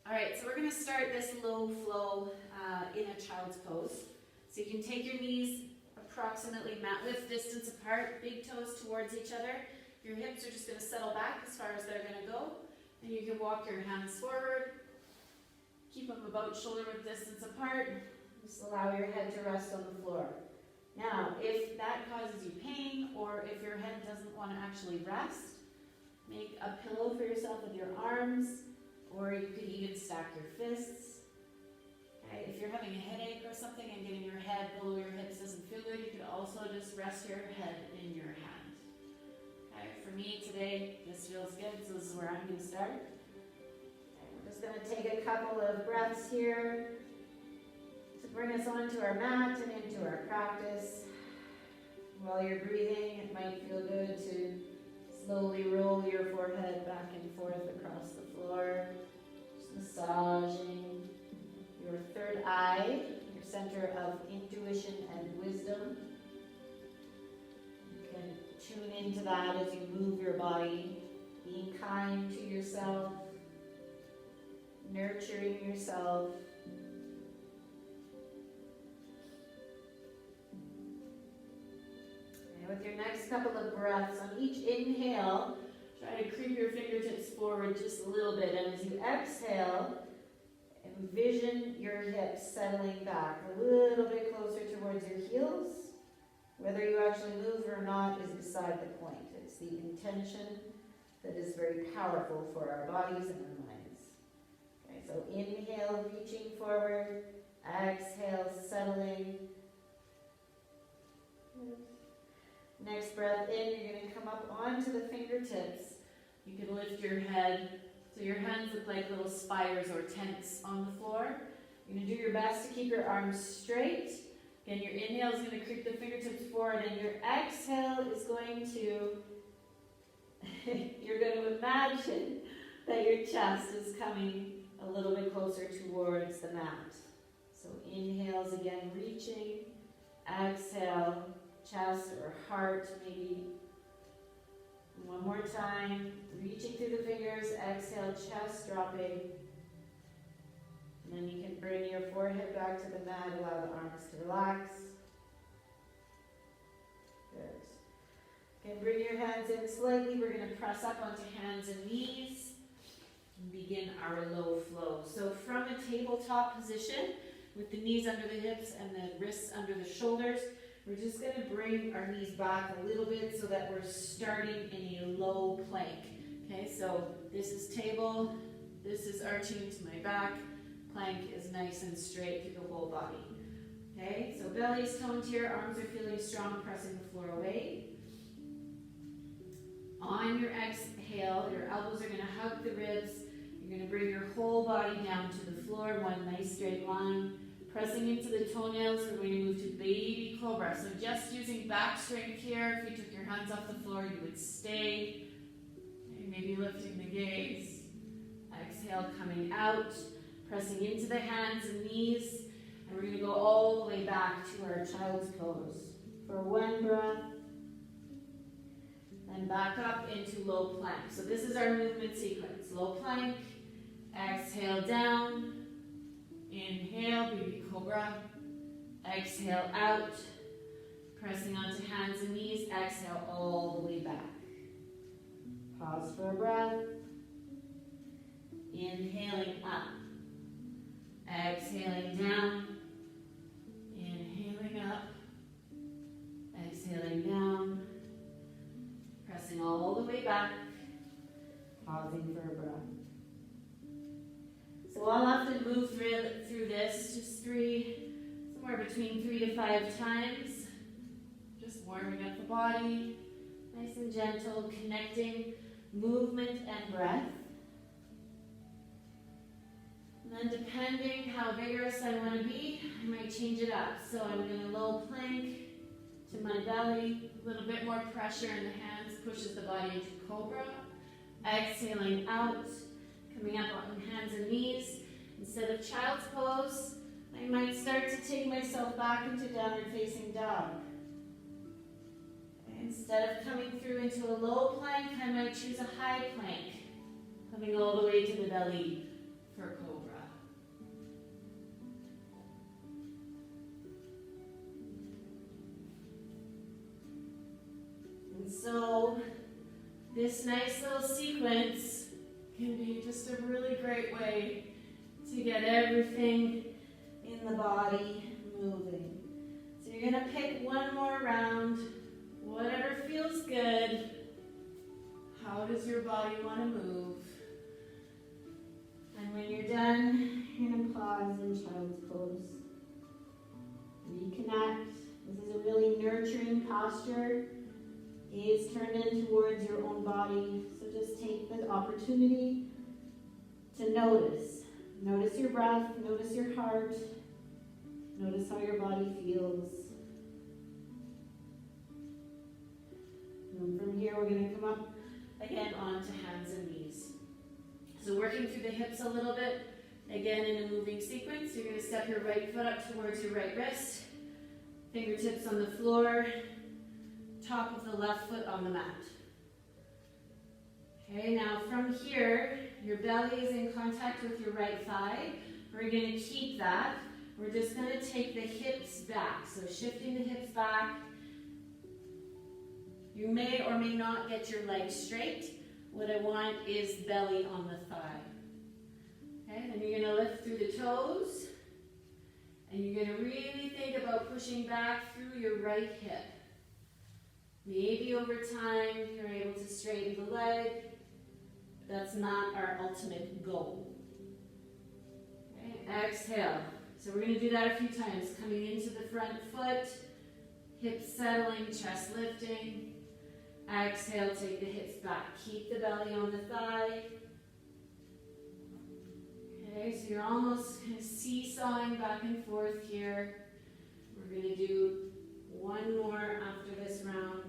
All right, so we're going to start this low flow in a child's pose. So you can take your knees approximately mat width distance apart, big toes towards each other. Your hips are just going to settle back as far as they're going to go. And you can walk your hands forward. Keep them about shoulder width distance apart. Just allow your head to rest on the floor. Now, if that causes you pain or if your head doesn't want to actually rest, make a pillow for yourself with your arms, or you could even stack your fists. Okay, if you're having a headache or something and getting your head below your hips doesn't feel good, you could also just rest your head in your hand. Okay, for me today, this feels good, so this is where I'm going to start. Okay, we're just going to take a couple of breaths here to bring us onto our mat and into our practice. While you're breathing, it might feel good to slowly roll your forehead back and forth across the floor, just massaging your third eye, your center of intuition and wisdom. You can tune into that as you move your body, being kind to yourself, nurturing yourself. With your next couple of breaths, on each inhale, try to creep your fingertips forward just a little bit. And as you exhale, envision your hips settling back a little bit closer towards your heels. Whether you actually move or not is beside the point. It's the intention that is very powerful for our bodies and our minds. Okay, so inhale, reaching forward. Exhale, settling. Next breath in, you're going to come up onto the fingertips. You can lift your head so your hands look like little spires or tents on the floor. You're going to do your best to keep your arms straight. Again, your inhale is going to creep the fingertips forward, and your exhale is going to, you're going to imagine that your chest is coming a little bit closer towards the mat. So inhales again, reaching. Exhale. Chest or heart, maybe. One more time, reaching through the fingers, exhale, chest dropping. And then you can bring your forehead back to the mat, allow the arms to relax. Good. You can bring your hands in slightly. We're going to press up onto hands and knees and begin our low flow. So from a tabletop position, with the knees under the hips and the wrists under the shoulders, we're just going to bring our knees back a little bit so that we're starting in a low plank. Okay, so this is table, this is arching to my back, plank is nice and straight through the whole body. Okay, so belly is toned here, arms are feeling strong, pressing the floor away. On your exhale, your elbows are going to hug the ribs. You're going to bring your whole body down to the floor, one nice straight line. Pressing into the toenails, we're going to move to baby cobra. So just using back strength here. If you took your hands off the floor, you would stay. Maybe lifting the gaze. Exhale, coming out. Pressing into the hands and knees. And we're going to go all the way back to our child's pose. For one breath. Then back up into low plank. So this is our movement sequence. Low plank. Exhale down. Inhale, baby cobra. Exhale out. Pressing onto hands and knees. Exhale all the way back. Pause for a breath. Inhaling up. Exhaling down. Inhaling up. Exhaling down. Pressing all the way back. Pausing for a breath. So I'll often move through this just somewhere between 3 to 5 times. Just warming up the body, nice and gentle, connecting movement and breath. And then depending how vigorous I want to be, I might change it up. So I'm going to low plank to my belly, a little bit more pressure in the hands, pushes the body into cobra. Exhaling out. Coming up on hands and knees. Instead of child's pose, I might start to take myself back into downward facing dog. Instead of coming through into a low plank, I might choose a high plank, coming all the way to the belly for cobra. This nice little sequence can be just a really great way to get everything in the body moving. So you're gonna pick one more round, whatever feels good. How does your body wanna move? And when you're done, you're gonna pause in child's pose. Reconnect. This is a really nurturing posture. Gaze turned in towards your own body. So just take the opportunity to notice. Notice your breath, notice your heart, notice how your body feels. And from here, we're going to come up again onto hands and knees. So working through the hips a little bit, again in a moving sequence. You're going to step your right foot up towards your right wrist, fingertips on the floor, top of the left foot on the mat. Okay, now from here, your belly is in contact with your right thigh. We're going to keep that. We're just going to take the hips back. So shifting the hips back. You may or may not get your legs straight. What I want is belly on the thigh. Okay, then you're going to lift through the toes. And you're going to really think about pushing back through your right hip. Maybe over time you're able to straighten the leg. That's not our ultimate goal. Okay, exhale. So we're going to do that a few times. Coming into the front foot, hips settling, chest lifting. Exhale, take the hips back. Keep the belly on the thigh. Okay, so you're almost kind of seesawing back and forth here. We're going to do one more after this round.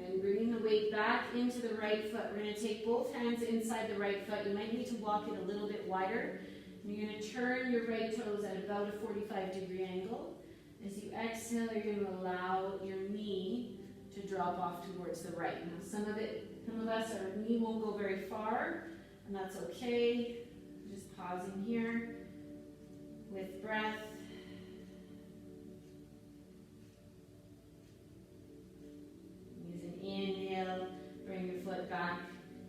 And bringing the weight back into the right foot. We're going to take both hands inside the right foot. You might need to walk it a little bit wider. And you're going to turn your right toes at about a 45-degree angle. As you exhale, you're going to allow your knee to drop off towards the right. Now, some of us, our knee won't go very far, and that's okay. Just pausing here with breath. Use an inhale, bring your foot back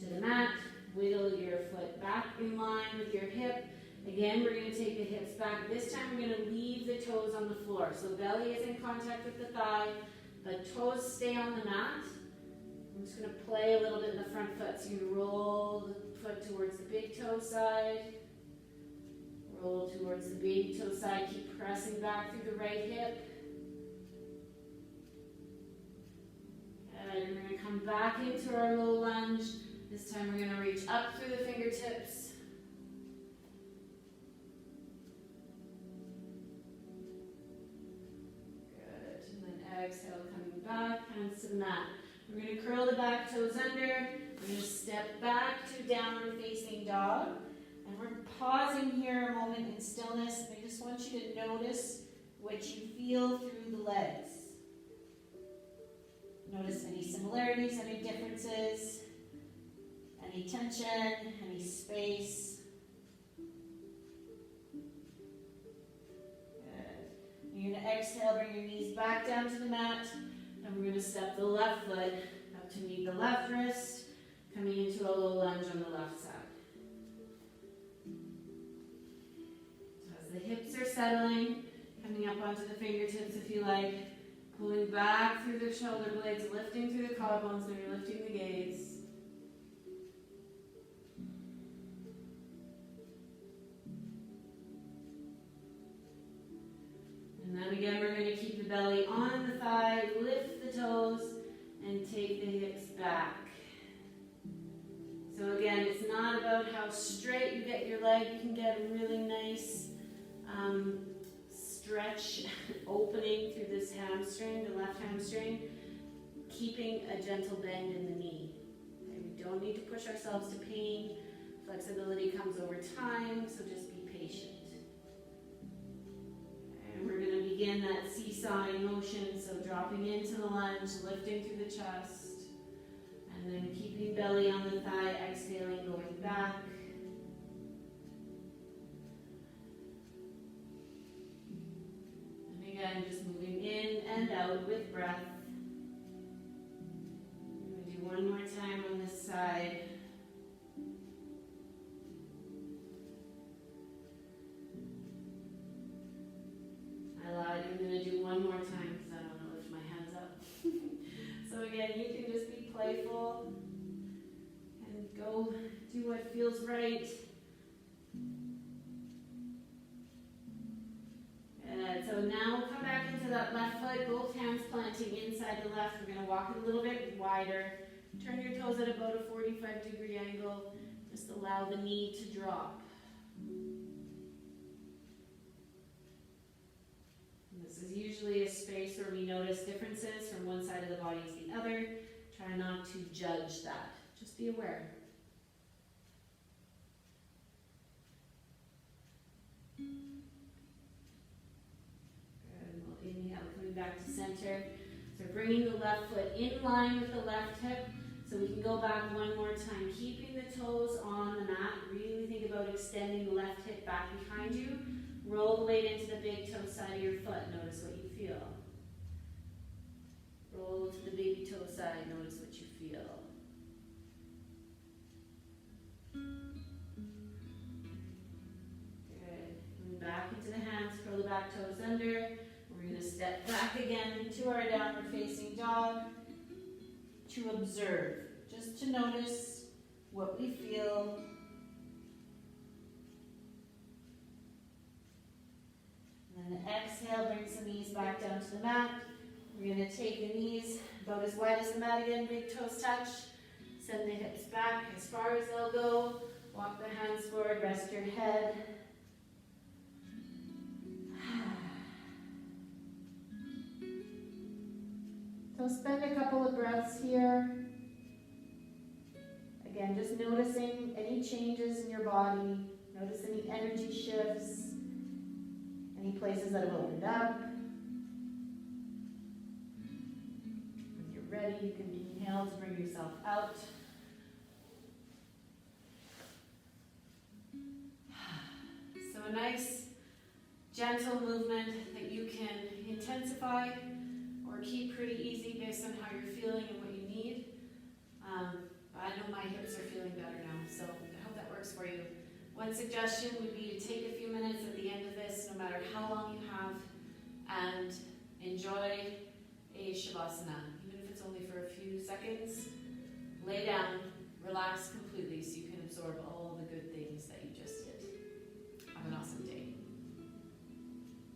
to the mat, wiggle your foot back in line with your hip. Again, we're going to take the hips back. This time we're going to leave the toes on the floor. So belly is in contact with the thigh, but toes stay on the mat. I'm just going to play a little bit in the front foot. So you roll the foot towards the big toe side. Roll towards the big toe side. Keep pressing back through the right hip. And we're going to come back into our low lunge. This time we're going to reach up through the fingertips. Exhale, coming back, hands to the mat. We're going to curl the back toes under. We're going to step back to downward facing dog. And we're pausing here a moment in stillness. I just want you to notice what you feel through the legs. Notice any similarities, any differences, any tension, any space. You're going to exhale, bring your knees back down to the mat, and we're going to step the left foot up to meet the left wrist, coming into a low lunge on the left side. So as the hips are settling, coming up onto the fingertips if you like, pulling back through the shoulder blades, lifting through the collarbones, and you're lifting the gaze. And then again, we're going to keep the belly on the thigh, lift the toes, and take the hips back. So again, it's not about how straight you get your leg. You can get a really nice stretch opening through this hamstring, the left hamstring, keeping a gentle bend in the knee. Okay, we don't need to push ourselves to pain. Flexibility comes over time, so just be patient. And we're going to begin that seesawing motion, so dropping into the lunge, lifting through the chest, and then keeping belly on the thigh, exhaling, going back. and out with breath. I'm going to do one more time on this side. I lied, I'm going to do one more time because I don't want to lift my hands up. So again, you can just be playful and go do what feels right. Good. So now we'll come back into that left foot, both hands planting inside the left. We're going to walk it a little bit wider. Turn your toes at about a 45-degree angle. Just allow the knee to drop. And this is usually a space where we notice differences from one side of the body to the other. Try not to judge that. Just be aware. Inhale, coming back to center. So bringing the left foot in line with the left hip. So we can go back one more time, keeping the toes on the mat. Really think about extending the left hip back behind you. Roll the weight into the big toe side of your foot. Notice what you feel. Roll to the baby toe side. Notice what you feel. Good. Coming back into the hands, curl the back toes under. We're going to step back again into our downward facing dog to observe, just to notice what we feel. And then exhale, bring some knees back down to the mat. We're going to take the knees about as wide as the mat again, big toes touch. Send the hips back as far as they'll go. Walk the hands forward, rest your head. So spend a couple of breaths here. Again, just noticing any changes in your body. Notice any energy shifts, any places that have opened up. When you're ready, you can inhale to bring yourself out. So a nice, gentle movement that you can intensify or keep pretty easy based on how you're feeling and what you need. But I know my hips are feeling better now, so I hope that works for you. One suggestion would be to take a few minutes at the end of this, no matter how long you have, and enjoy a Shavasana. Even if it's only for a few seconds, lay down, relax completely so you can absorb all the good things that you just